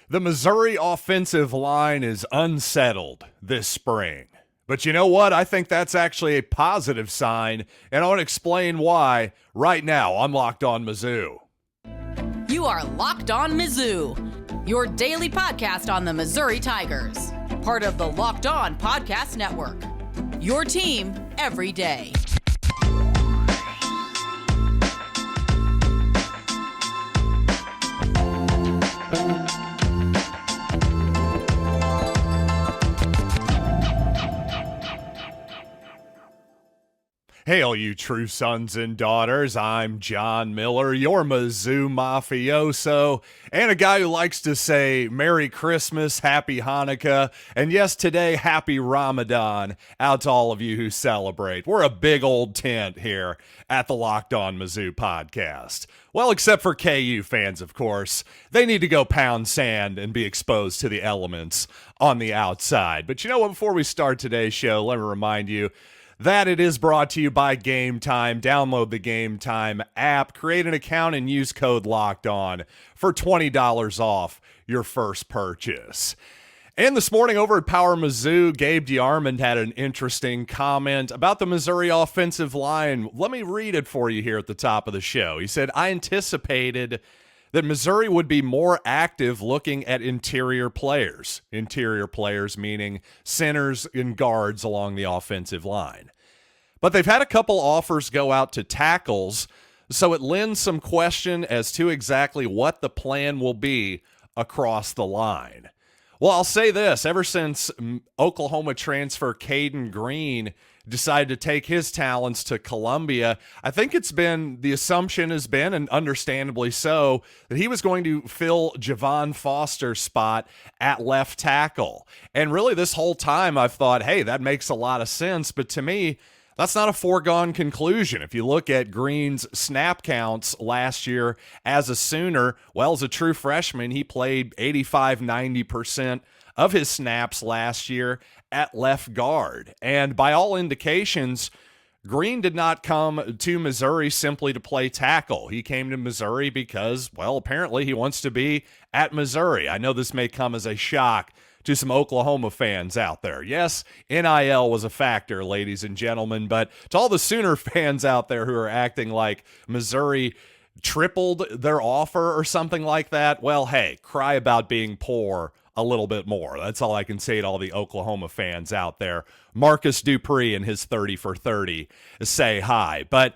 The Missouri offensive line is unsettled this spring. But you know what? I think that's actually a positive sign, and I want to explain why right now on Locked On Mizzou. You are Locked On Mizzou, your daily podcast on the Missouri Tigers. Part of the Locked On Podcast Network, your team every day. Hey, all you true sons and daughters, I'm John Miller, your Mizzou mafioso, and a guy who likes to say Merry Christmas, Happy Hanukkah, and yes, today, Happy Ramadan out to all of you who celebrate. We're a big old tent here at the Locked On Mizzou podcast. Well, except for KU fans, of course. They need to go pound sand and be exposed to the elements on the outside. But you know what, before we start today's show, let me remind you that it is brought to you by Game Time. Download the Game Time app, create an account, and use code LOCKEDON for $20 off your first purchase. And this morning over at Power Mizzou, Gabe DeArmond had an interesting comment about the Missouri offensive line. Let me read it for you here at the top of the show. He said, I anticipated that Missouri would be more active looking at interior players. Interior players meaning centers and guards along the offensive line. But they've had a couple offers go out to tackles, so it lends some question as to exactly what the plan will be across the line. Well, I'll say this, ever since Oklahoma transfer Kaden Green decided to take his talents to Columbia, I think the assumption has been, and understandably so, that he was going to fill Javon Foster's spot at left tackle. And really this whole time I've thought, hey, that makes a lot of sense, but to me, that's not a foregone conclusion. If you look at Green's snap counts last year as a Sooner, well, as a true freshman, he played 85-90% of his snaps last year at left guard. And by all indications, Green did not come to Missouri simply to play tackle. He came to Missouri because, well, apparently he wants to be at Missouri. I know this may come as a shock to some Oklahoma fans out there. Yes, NIL was a factor, ladies and gentlemen, but to all the Sooner fans out there who are acting like Missouri tripled their offer or something like that, well, hey, cry about being poor a little bit more. That's all I can say to all the Oklahoma fans out there. Marcus Dupree and his 30 for 30 say hi. But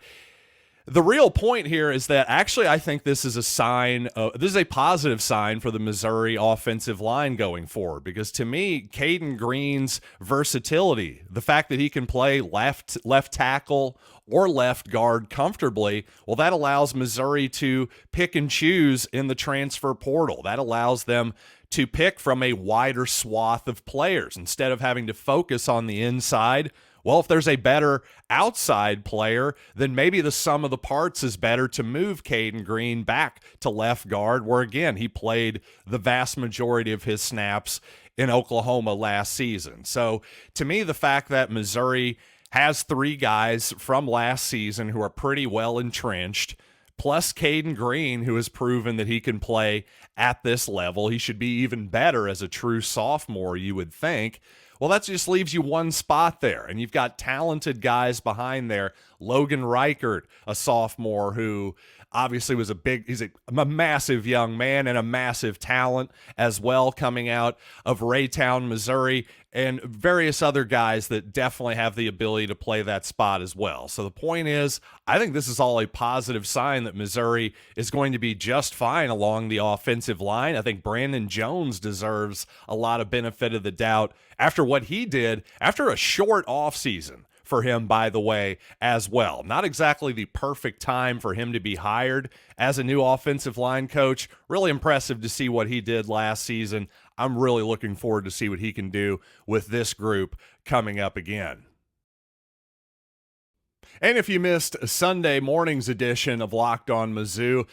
the real point here is that actually I think this is a positive sign for the Missouri offensive line going forward, because to me, Kaden Green's versatility, the fact that he can play left tackle or left guard comfortably, well, that allows Missouri to pick and choose in the transfer portal. That allows them to pick from a wider swath of players instead of having to focus on the inside. Well, if there's a better outside player, then maybe the sum of the parts is better to move Kaden Green back to left guard, where, again, he played the vast majority of his snaps in Oklahoma last season. So, to me, the fact that Missouri has three guys from last season who are pretty well entrenched, plus Kaden Green, who has proven that he can play at this level, he should be even better as a true sophomore, you would think. Well, that just leaves you one spot there, and you've got talented guys behind there. Logan Reichert, a sophomore who obviously was he's a massive young man and a massive talent as well, coming out of Raytown, Missouri, and various other guys that definitely have the ability to play that spot as well. So the point is, I think this is all a positive sign that Missouri is going to be just fine along the offensive line. I think Brandon Jones deserves a lot of benefit of the doubt after what he did after a short offseason for him, by the way, as well. Not exactly the perfect time for him to be hired as a new offensive line coach. Really impressive to see what he did last season. I'm really looking forward to see what he can do with this group coming up again. And if you missed Sunday morning's edition of Locked On Mizzou,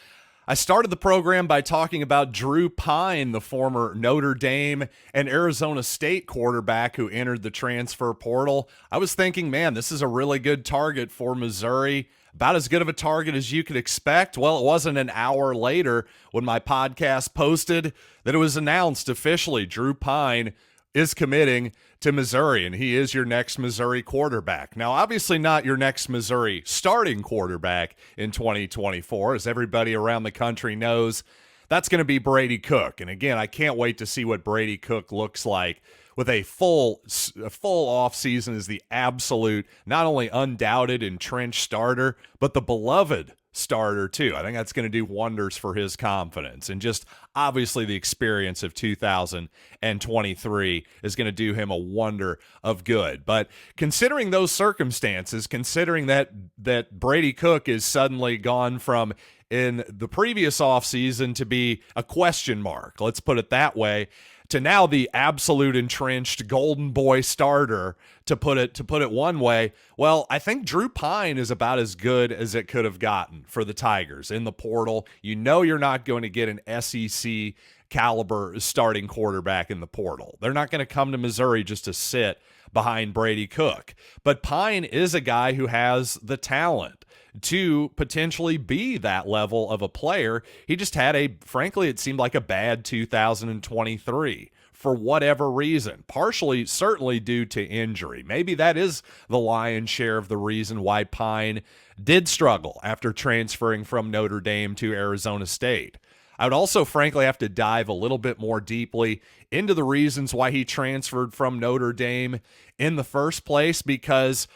I started the program by talking about Drew Pyne, the former Notre Dame and Arizona State quarterback who entered the transfer portal. I was thinking, man, this is a really good target for Missouri. about as good of a target as you could expect. Well, it wasn't an hour later when my podcast posted that it was announced officially Drew Pyne is committing to Missouri, and he is your next Missouri quarterback. Now, obviously not your next Missouri starting quarterback in 2024, as everybody around the country knows. That's going to be Brady Cook. And again, I can't wait to see what Brady Cook looks like with a full offseason as the absolute, not only undoubted entrenched starter, but the beloved starter too. I think that's going to do wonders for his confidence, and just obviously the experience of 2023 is going to do him a wonder of good. But considering those circumstances, considering that Brady Cook is suddenly gone from in the previous offseason to be a question mark, let's put it that way, to now the absolute entrenched golden boy starter, to put it one way, well, I think Drew Pyne is about as good as it could have gotten for the Tigers in the portal. You know you're not going to get an SEC caliber starting quarterback in the portal. They're not going to come to Missouri just to sit behind Brady Cook. But Pyne is a guy who has the talent to potentially be that level of a player. He just had frankly, it seemed like a bad 2023 for whatever reason, partially certainly due to injury. Maybe that is the lion's share of the reason why Pyne did struggle after transferring from Notre Dame to Arizona State. I would also frankly have to dive a little bit more deeply into the reasons why he transferred from Notre Dame in the first place, because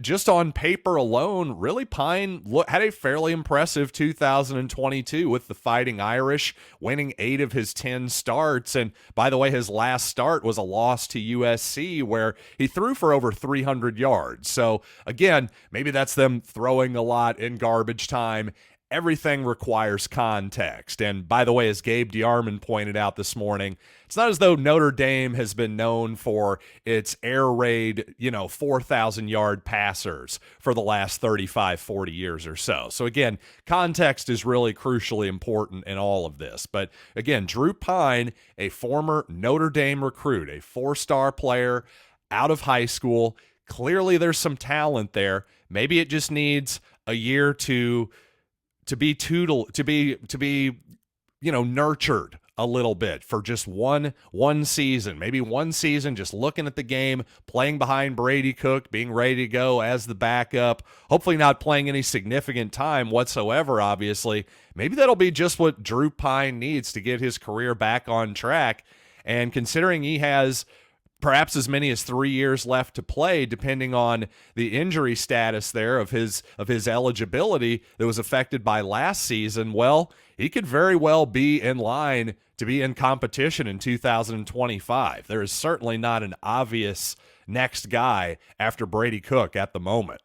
just on paper alone, really Pyne had a fairly impressive 2022 with the Fighting Irish, winning 8 of his 10 starts. And by the way, his last start was a loss to USC where he threw for over 300 yards. So again, maybe that's them throwing a lot in garbage time. Everything requires context. And by the way, as Gabe DeArmond pointed out this morning, it's not as though Notre Dame has been known for its air raid, 4,000-yard passers for the last 35, 40 years or so. So again, context is really crucially important in all of this. But again, Drew Pyne, a former Notre Dame recruit, a 4-star player out of high school. Clearly there's some talent there. Maybe it just needs a year to be nurtured a little bit for just one season, maybe one season, just looking at the game, playing behind Brady Cook, being ready to go as the backup, hopefully not playing any significant time whatsoever, obviously. Maybe that'll be just what Drew Pyne needs to get his career back on track. And considering he has perhaps as many as 3 years left to play, depending on the injury status there of his eligibility that was affected by last season, well, he could very well be in line to be in competition in 2025. There is certainly not an obvious next guy after Brady Cook at the moment.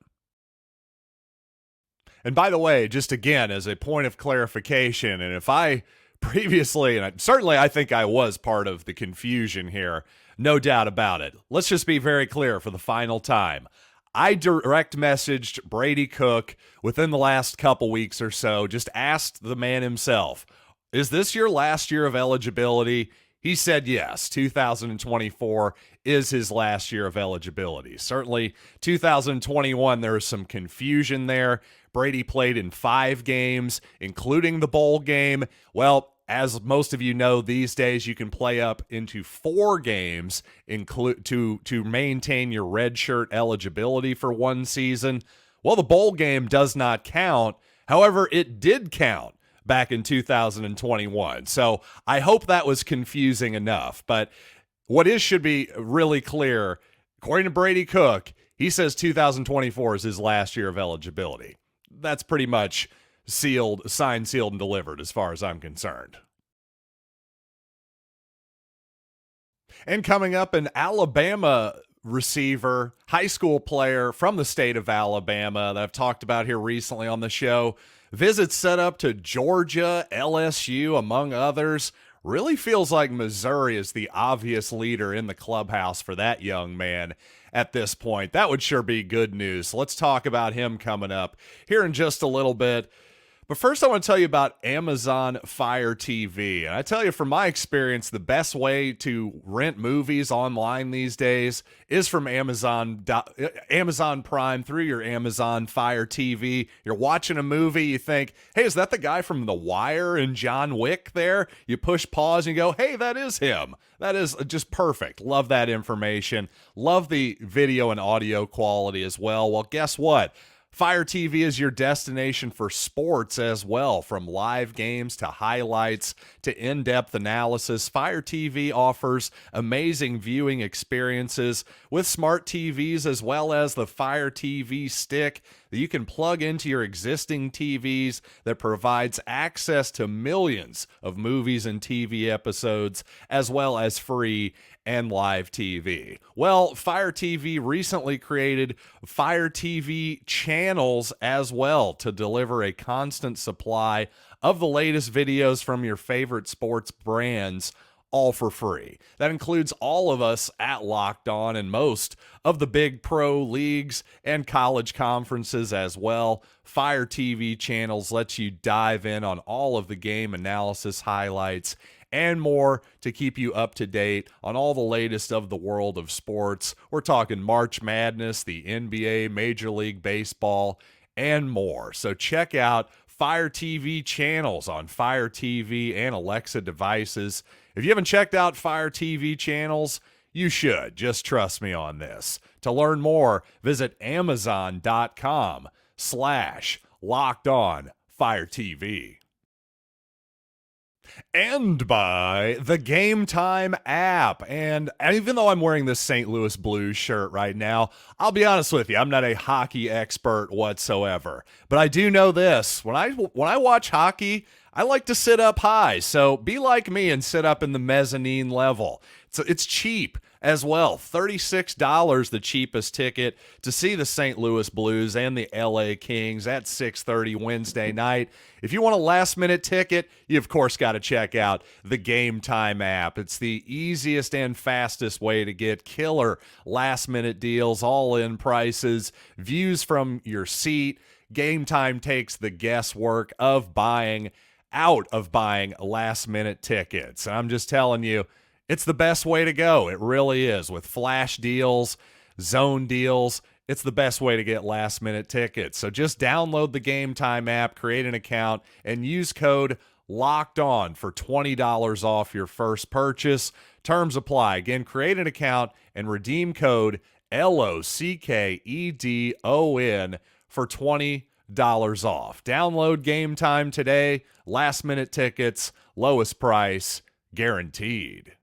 And by the way, just again, as a point of clarification, and if I previously, and I think I was part of the confusion here, no doubt about it. Let's just be very clear for the final time. I direct messaged Brady Cook within the last couple weeks or so, just asked the man himself, is this your last year of eligibility? He said yes, 2024 is his last year of eligibility. Certainly 2021, there was some confusion there. Brady played in 5 games, including the bowl game. Well, as most of you know, these days you can play up into 4 games to maintain your redshirt eligibility for one season. Well, the bowl game does not count. However, it did count back in 2021. So I hope that was confusing enough. But what should be really clear, according to Brady Cook, he says 2024 is his last year of eligibility. That's pretty much signed, sealed, and delivered as far as I'm concerned. And coming up, an Alabama receiver, high school player from the state of Alabama that I've talked about here recently on the show, visits set up to Georgia, LSU, among others. Really feels like Missouri is the obvious leader in the clubhouse for that young man at this point. That would sure be good news. Let's talk about him coming up here in just a little bit. But first, I want to tell you about Amazon Fire TV. And I tell you, from my experience, the best way to rent movies online these days is from Amazon Prime through your Amazon Fire TV. You're watching a movie, you think, hey, is that the guy from The Wire and John Wick there? You push pause and you go, hey, that is him. That is just perfect. Love that information. Love the video and audio quality as well. Well, guess what? Fire TV is your destination for sports as well. From live games to highlights to in-depth analysis, Fire TV offers amazing viewing experiences with smart TVs as well as the Fire TV stick that you can plug into your existing TVs that provides access to millions of movies and TV episodes as well as free and live TV. Well, Fire TV recently created Fire TV channels as well to deliver a constant supply of the latest videos from your favorite sports brands, all for free. That includes all of us at Locked On and most of the big pro leagues and college conferences as well. Fire TV channels lets you dive in on all of the game analysis highlights and more to keep you up to date on all the latest of the world of sports. We're talking March Madness, the NBA, Major League Baseball, and more. So check out Fire TV channels on Fire TV and Alexa devices. If you haven't checked out Fire TV channels, you should. Just trust me on this. To learn more, visit Amazon.com/LockedOnFireTV. And by the Game Time app. And even though I'm wearing this St. Louis Blues shirt right now, I'll be honest with you, I'm not a hockey expert whatsoever. But I do know this. When I watch hockey, I like to sit up high. So be like me and sit up in the mezzanine level. So it's cheap as well. $36, the cheapest ticket to see the St. Louis Blues and the LA Kings at 6:30 Wednesday night. If you want a last-minute ticket, you of course got to check out the Game Time app. It's the easiest and fastest way to get killer last-minute deals, all-in prices, views from your seat. Game Time takes the guesswork of buying last-minute tickets. And I'm just telling you, it's the best way to go. It really is. With flash deals, zone deals, it's the best way to get last-minute tickets. So just download the Game Time app, create an account, and use code LOCKEDON for $20 off your first purchase. Terms apply. Again, create an account and redeem code LOCKEDON for $20 off. Download Game Time today. Last-minute tickets, lowest price, guaranteed.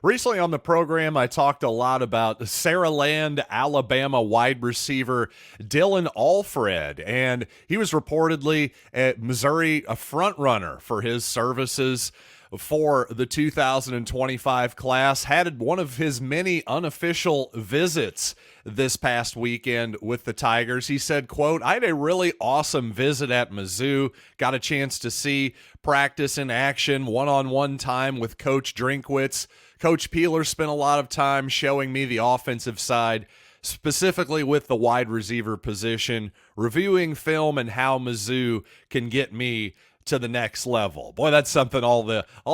Recently on the program, I talked a lot about Saraland, Alabama wide receiver Dillon Alfred, and he was reportedly at Missouri a front runner for his services for the 2025 class. Had one of his many unofficial visits this past weekend with the Tigers. He said, quote, I had a really awesome visit at Mizzou, got a chance to see practice in action, one-on-one time with Coach Drinkwitz. Coach Peeler spent a lot of time showing me the offensive side, specifically with the wide receiver position, reviewing film and how Mizzou can get me to the next level. Boy, that's something all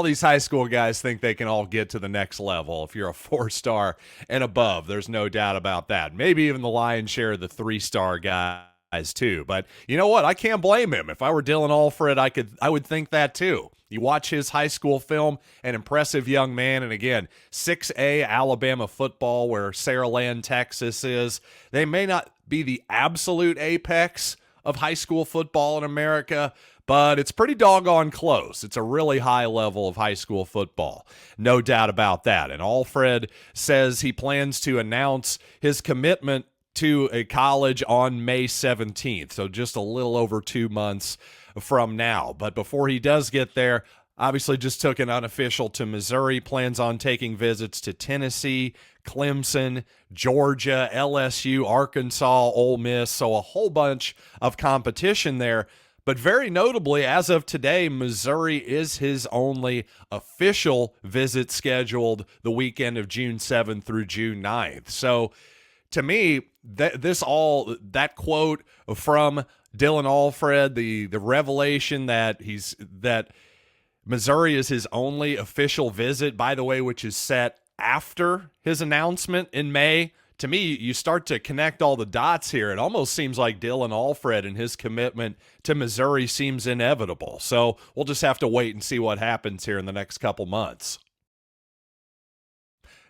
these high school guys think they can all get to the next level. If you're a 4-star and above, there's no doubt about that. Maybe even the lion's share of the 3-star guys too. But you know what? I can't blame him. If I were Dillon Alfred, I would think that too. You watch his high school film, an impressive young man, and again, 6A Alabama football, where Saraland, Texas is. They may not be the absolute apex of high school football in America, but it's pretty doggone close. It's a really high level of high school football. No doubt about that. And Alfred says he plans to announce his commitment to a college on May 17th, so just a little over 2 months from now. But before he does get there, obviously just took an unofficial to Missouri, plans on taking visits to Tennessee, Clemson, Georgia, LSU, Arkansas, Ole Miss, so a whole bunch of competition there. But very notably, as of today, Missouri is his only official visit scheduled the weekend of June 7th through June 9th. So to me, that quote from Dillon Alfred, the revelation that Missouri is his only official visit, by the way, which is set after his announcement in May. To me, you start to connect all the dots here. It almost seems like Dillon Alfred and his commitment to Missouri seems inevitable. So we'll just have to wait and see what happens here in the next couple months.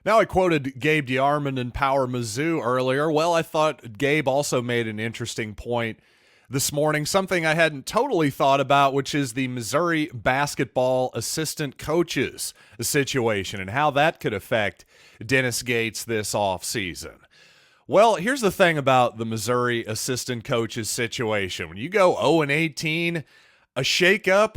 Now, I quoted Gabe DeArmond in Power Mizzou earlier. Well, I thought Gabe also made an interesting point this morning, something I hadn't totally thought about, which is the Missouri basketball assistant coaches situation and how that could affect Dennis Gates this offseason. Well, here's the thing about the Missouri assistant coaches situation. When you go 0-18, a shakeup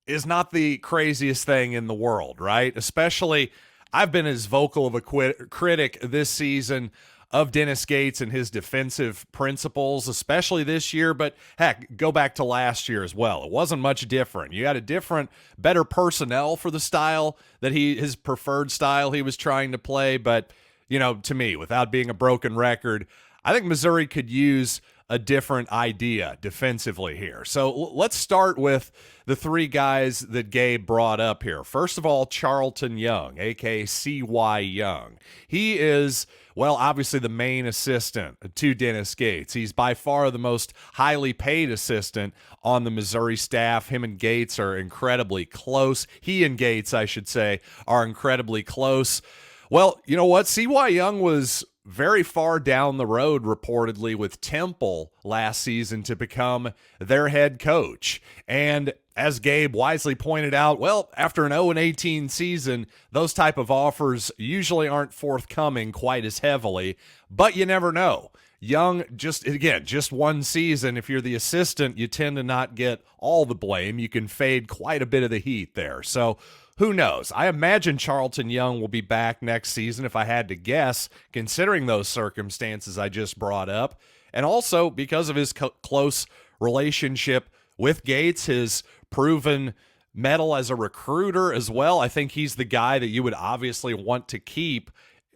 is not the craziest thing in the world, right? Especially, I've been as vocal of a critic this season of Dennis Gates and his defensive principles, especially this year, but heck, go back to last year as well. It wasn't much different. You had a different, better personnel for the style that his preferred style he was trying to play, but, to me, without being a broken record, I think Missouri could use a different idea defensively here. So let's start with the three guys that Gabe brought up here. First of all, Charlton Young, a.k.a. C.Y. Young. He is, well, obviously the main assistant to Dennis Gates. He's by far the most highly paid assistant on the Missouri staff. Him and Gates are incredibly close. He and Gates, I should say, are incredibly close. Well, you know what? C.Y. Young was very far down the road, reportedly, with Temple last season to become their head coach. And as Gabe wisely pointed out, well, after an 0-18 season, those type of offers usually aren't forthcoming quite as heavily, but you never know. Young, just one season. If you're the assistant, you tend to not get all the blame. You can fade quite a bit of the heat there. So who knows? I imagine Charlton Young will be back next season if I had to guess, considering those circumstances I just brought up. And also because of his close relationship with Gates, his proven mettle as a recruiter as well. I think he's the guy that you would obviously want to keep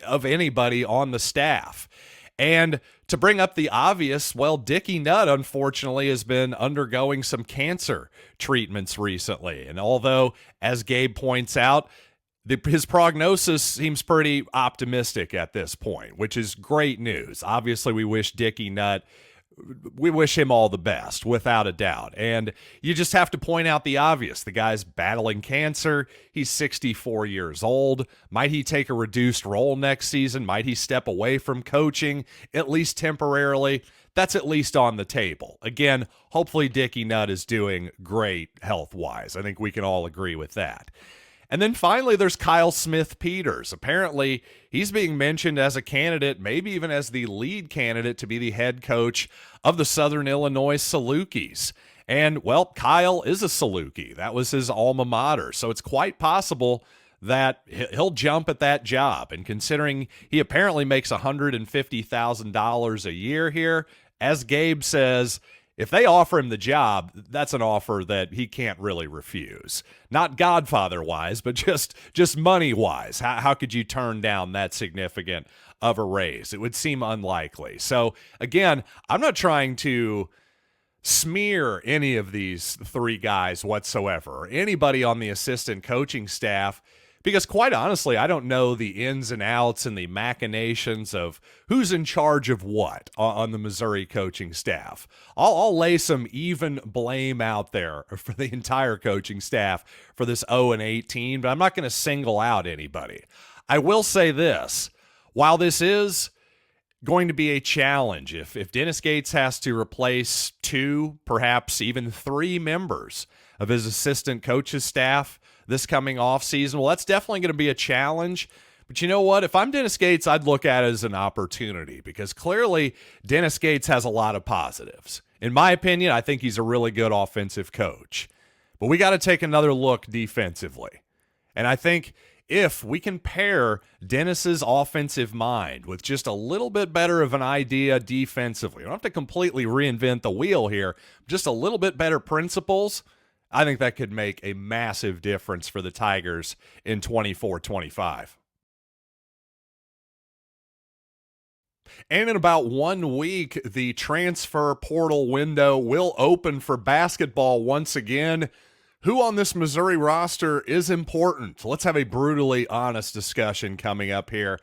of anybody on the staff. And to bring up the obvious, well, Dickie Nutt, unfortunately, has been undergoing some cancer treatments recently. And although, as Gabe points out, his prognosis seems pretty optimistic at this point, which is great news. Obviously, we wish him all the best, without a doubt. And you just have to point out the obvious. The guy's battling cancer. He's 64 years old. Might he take a reduced role next season? Might he step away from coaching, at least temporarily? That's at least on the table. Again, hopefully Dickie Nutt is doing great health-wise. I think we can all agree with that. And then finally, there's Kyle Smith-Peters. Apparently, he's being mentioned as a candidate, maybe even as the lead candidate to be the head coach of the Southern Illinois Salukis. And, well, Kyle is a Saluki. That was his alma mater. So it's quite possible that he'll jump at that job. And considering he apparently makes $150,000 a year here, as Gabe says, if they offer him the job, that's an offer that he can't really refuse. Not Godfather-wise, but just money-wise. How could you turn down that significant of a raise? It would seem unlikely. So, again, I'm not trying to smear any of these three guys whatsoever, or anybody on the assistant coaching staff, because quite honestly, I don't know the ins and outs and the machinations of who's in charge of what on the Missouri coaching staff. I'll lay some even blame out there for the entire coaching staff for this 0-18, but I'm not going to single out anybody. I will say this, while this is going to be a challenge, if Dennis Gates has to replace 2, perhaps even 3 members of his assistant coach's staff this coming offseason, well, that's definitely going to be a challenge. But you know what? If I'm Dennis Gates, I'd look at it as an opportunity, because clearly Dennis Gates has a lot of positives. In my opinion, I think he's a really good offensive coach. But we got to take another look defensively. And I think if we can pair Dennis's offensive mind with just a little bit better of an idea defensively, we don't have to completely reinvent the wheel here, just a little bit better principles, I think that could make a massive difference for the Tigers in 24-25. And in about 1 week, the transfer portal window will open for basketball once again. Who on this Missouri roster is important? Let's have a brutally honest discussion coming up here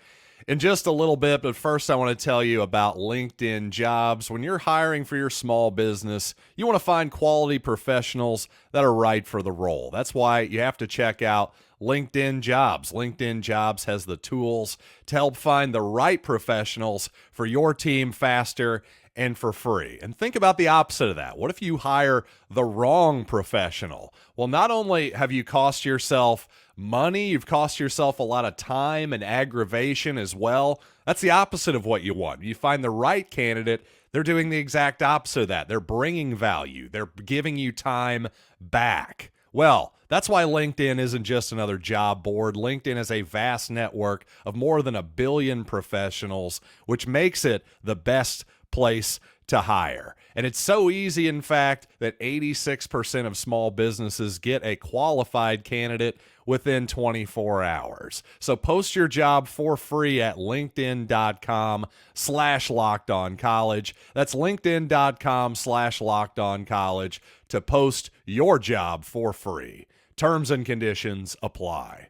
in just a little bit. But first, I want to tell you about LinkedIn Jobs. When you're hiring for your small business, you want to find quality professionals that are right for the role. That's why you have to check out LinkedIn Jobs. LinkedIn Jobs has the tools to help find the right professionals for your team faster and for free. And think about the opposite of that. What if you hire the wrong professional? Well, not only have you cost yourself money, you've cost yourself a lot of time and aggravation as well. That's the opposite of what you want. You find the right candidate, they're doing the exact opposite of that. They're bringing value. They're giving you time back. Well, that's why LinkedIn isn't just another job board. LinkedIn is a vast network of more than 1 billion professionals, which makes it the best place to hire. And it's so easy, in fact, that 86% of small businesses get a qualified candidate within 24 hours. So post your job for free at linkedin.com/lockedoncollege. That's linkedin.com/lockedoncollege to post your job for free. Terms and conditions apply.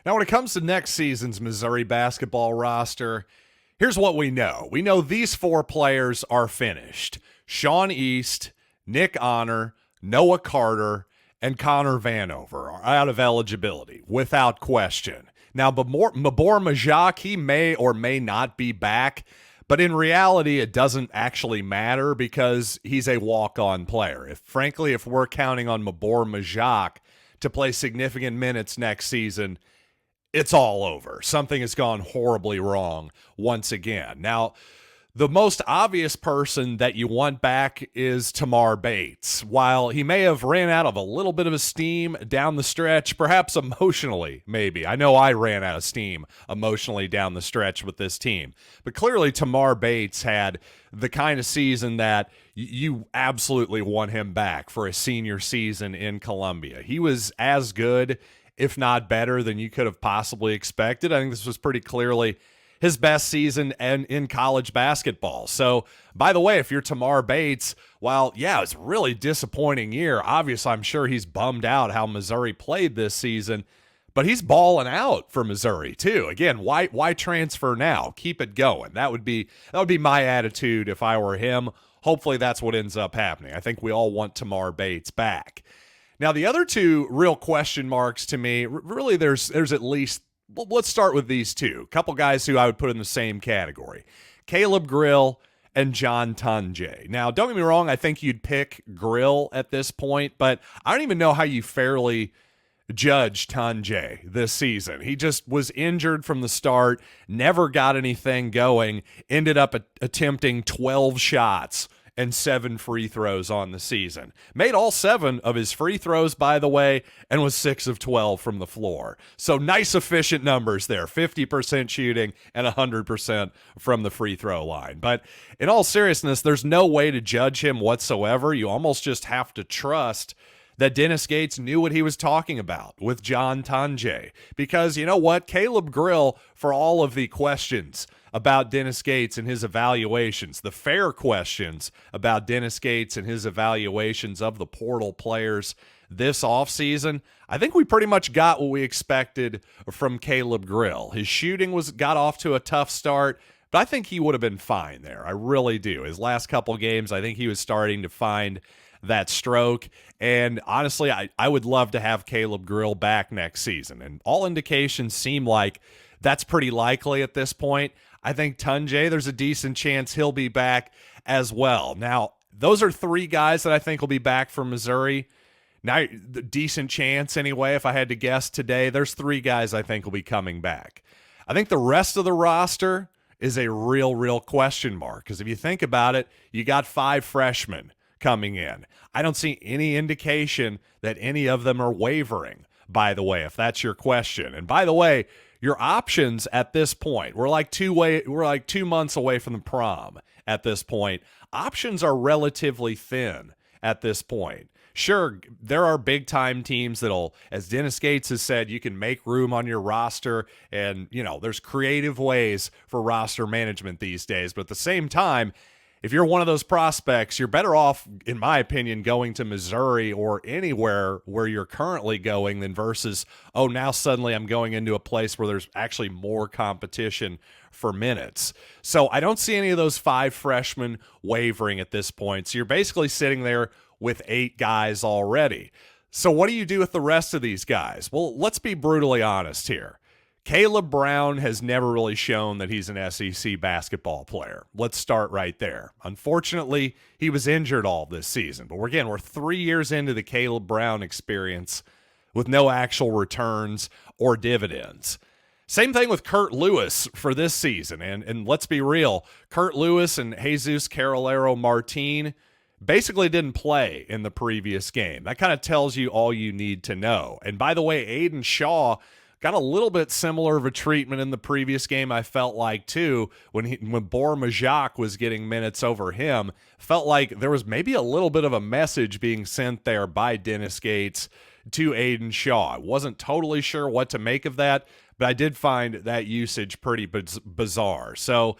Now, when it comes to next season's Missouri basketball roster, here's what we know. We know these 4 players are finished. Sean East, Nick Honor, Noah Carter, and Connor Vanover are out of eligibility, without question. Now, Mabor Majak, he may or may not be back, but in reality, it doesn't actually matter because he's a walk-on player. Frankly, if we're counting on Mabor Majak to play significant minutes next season, it's all over. Something has gone horribly wrong once again. Now, the most obvious person that you want back is Tamar Bates. While he may have ran out of a little bit of his steam down the stretch, perhaps emotionally, maybe. I know I ran out of steam emotionally down the stretch with this team. But clearly Tamar Bates had the kind of season that you absolutely want him back for a senior season in Columbia. He was as good, if not better, than you could have possibly expected. I think this was pretty clearly his best season in college basketball. So, by the way, if you're Tamar Bates, while, yeah, it's a really disappointing year, obviously I'm sure he's bummed out how Missouri played this season, but he's balling out for Missouri too. Again, why transfer now? Keep it going. That would be my attitude if I were him. Hopefully that's what ends up happening. I think we all want Tamar Bates back. Now, the other 2 real question marks to me, really there's at least, well, let's start with these 2. A couple guys who I would put in the same category. Caleb Grill and John Tunjay. Now, don't get me wrong, I think you'd pick Grill at this point, but I don't even know how you fairly judge Tunjay this season. He just was injured from the start, never got anything going, ended up attempting 12 shots and 7 free throws on the season. Made all 7 of his free throws, by the way, and was 6 of 12 from the floor. So nice, efficient numbers there, 50% shooting and 100% from the free throw line. But in all seriousness, there's no way to judge him whatsoever. You almost just have to trust that Dennis Gates knew what he was talking about with John Tunjay. Because you know what? Caleb Grill, for all of the questions about Dennis Gates and his evaluations, the fair questions about Dennis Gates and his evaluations of the portal players this offseason, I think we pretty much got what we expected from Caleb Grill. His shooting got off to a tough start, but I think he would have been fine there. I really do. His last couple games, I think he was starting to find that stroke. And honestly, I would love to have Caleb Grill back next season. And all indications seem like that's pretty likely at this point. I think Tunjay, there's a decent chance he'll be back as well. Now, those are 3 guys that I think will be back for Missouri. Now, the decent chance anyway, if I had to guess today, there's 3 guys I think will be coming back. I think the rest of the roster is a real question mark. Because if you think about it, you got 5 freshmen coming in. I don't see any indication that any of them are wavering, by the way, if that's your question. And by the way, your options at this point, we're like 2 months away from the prom at this point. Options are relatively thin at this point. Sure, there are big-time teams that'll, as Dennis Gates has said, you can make room on your roster, and, there's creative ways for roster management these days. But at the same time, if you're one of those prospects, you're better off, in my opinion, going to Missouri or anywhere where you're currently going than versus, oh, now suddenly I'm going into a place where there's actually more competition for minutes. So I don't see any of those 5 freshmen wavering at this point. So you're basically sitting there with 8 guys already. So what do you do with the rest of these guys? Well, let's be brutally honest here. Caleb Brown has never really shown that he's an SEC basketball player. Let's start right there. Unfortunately, he was injured all this season. But we're 3 years into the Caleb Brown experience with no actual returns or dividends. Same thing with Kurt Lewis for this season. And let's be real, Kurt Lewis and Jesus Carolero Martin basically didn't play in the previous game. That kind of tells you all you need to know. And by the way, Aiden Shaw got a little bit similar of a treatment in the previous game, I felt like, too, when Bor Majak was getting minutes over him. Felt like there was maybe a little bit of a message being sent there by Dennis Gates to Aiden Shaw. I wasn't totally sure what to make of that, but I did find that usage pretty bizarre. So,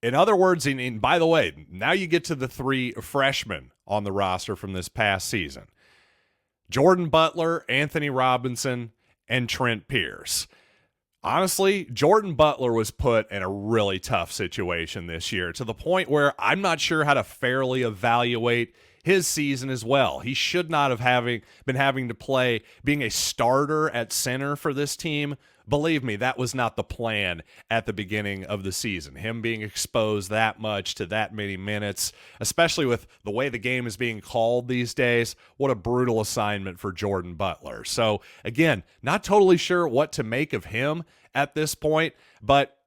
in other words, and by the way, now you get to the 3 freshmen on the roster from this past season. Jordan Butler, Anthony Robinson, and Trent Pierce. Honestly, Jordan Butler was put in a really tough situation this year to the point where I'm not sure how to fairly evaluate his season as well. He should not have been having to play being a starter at center for this team. Believe me, that was not the plan at the beginning of the season. Him being exposed that much to that many minutes, especially with the way the game is being called these days, what a brutal assignment for Jordan Butler. So again, not totally sure what to make of him at this point, but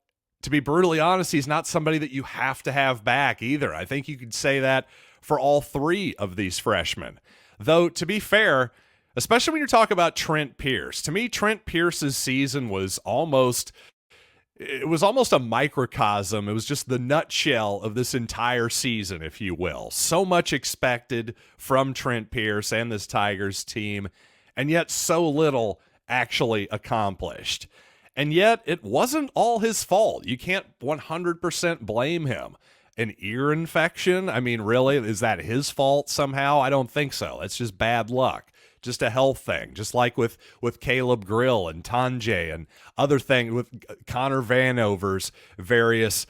to be brutally honest, he's not somebody that you have to have back either. I think you could say that for all 3 of these freshmen. Though, to be fair, especially when you're talking about Trent Pierce. To me, Trent Pierce's season was almost a microcosm. It was just the nutshell of this entire season, if you will. So much expected from Trent Pierce and this Tigers team, and yet so little actually accomplished. And yet, it wasn't all his fault. You can't 100% blame him. An ear infection? I mean, really? Is that his fault somehow? I don't think so. It's just bad luck. Just a health thing, just like with Caleb Grill and Tanjay and other things with Connor Vanover's various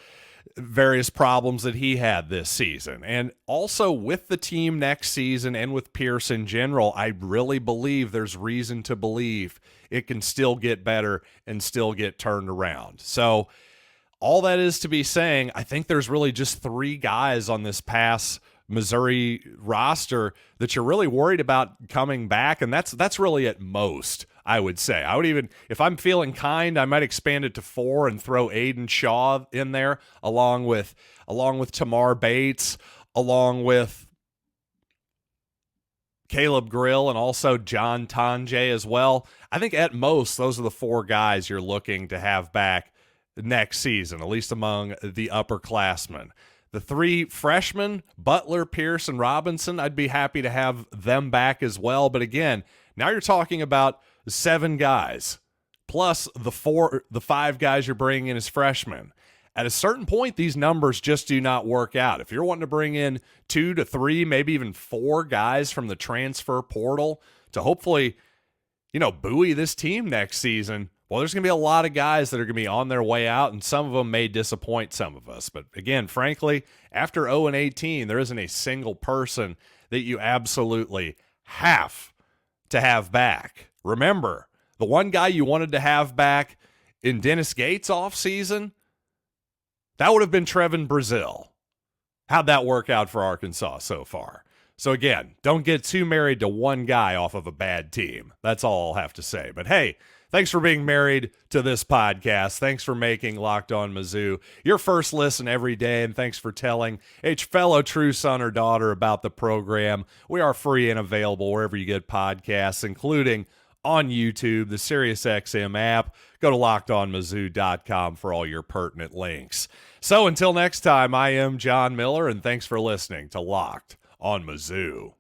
problems that he had this season. And also with the team next season and with Pierce in general, I really believe there's reason to believe it can still get better and still get turned around. So all that is to be saying, I think there's really just 3 guys on this past Missouri roster that you're really worried about coming back, and that's really at most, I would say. I would even, if I'm feeling kind, I might expand it to 4 and throw Aiden Shaw in there along with Tamar Bates, along with Caleb Grill, and also John Tanjay as well. I think at most those are the 4 guys you're looking to have back next season, at least among the upperclassmen. The 3 freshmen, Butler, Pierce, and Robinson, I'd be happy to have them back as well. But again, now you're talking about 7 guys, plus the 5 guys you're bringing in as freshmen. At a certain point, these numbers just do not work out. If you're wanting to bring in 2 to 3, maybe even 4 guys from the transfer portal to hopefully, buoy this team next season, well, there's going to be a lot of guys that are going to be on their way out, and some of them may disappoint some of us. But again, frankly, after 0-18, there isn't a single person that you absolutely have to have back. Remember, the one guy you wanted to have back in Dennis Gates' offseason, that would have been Trevin Brazil. How'd that work out for Arkansas so far? So again, don't get too married to one guy off of a bad team. That's all I'll have to say. But hey, thanks for being married to this podcast. Thanks for making Locked On Mizzou your first listen every day, and thanks for telling a fellow true son or daughter about the program. We are free and available wherever you get podcasts, including on YouTube, the SiriusXM app. Go to LockedOnMizzou.com for all your pertinent links. So until next time, I am John Miller, and thanks for listening to Locked On Mizzou.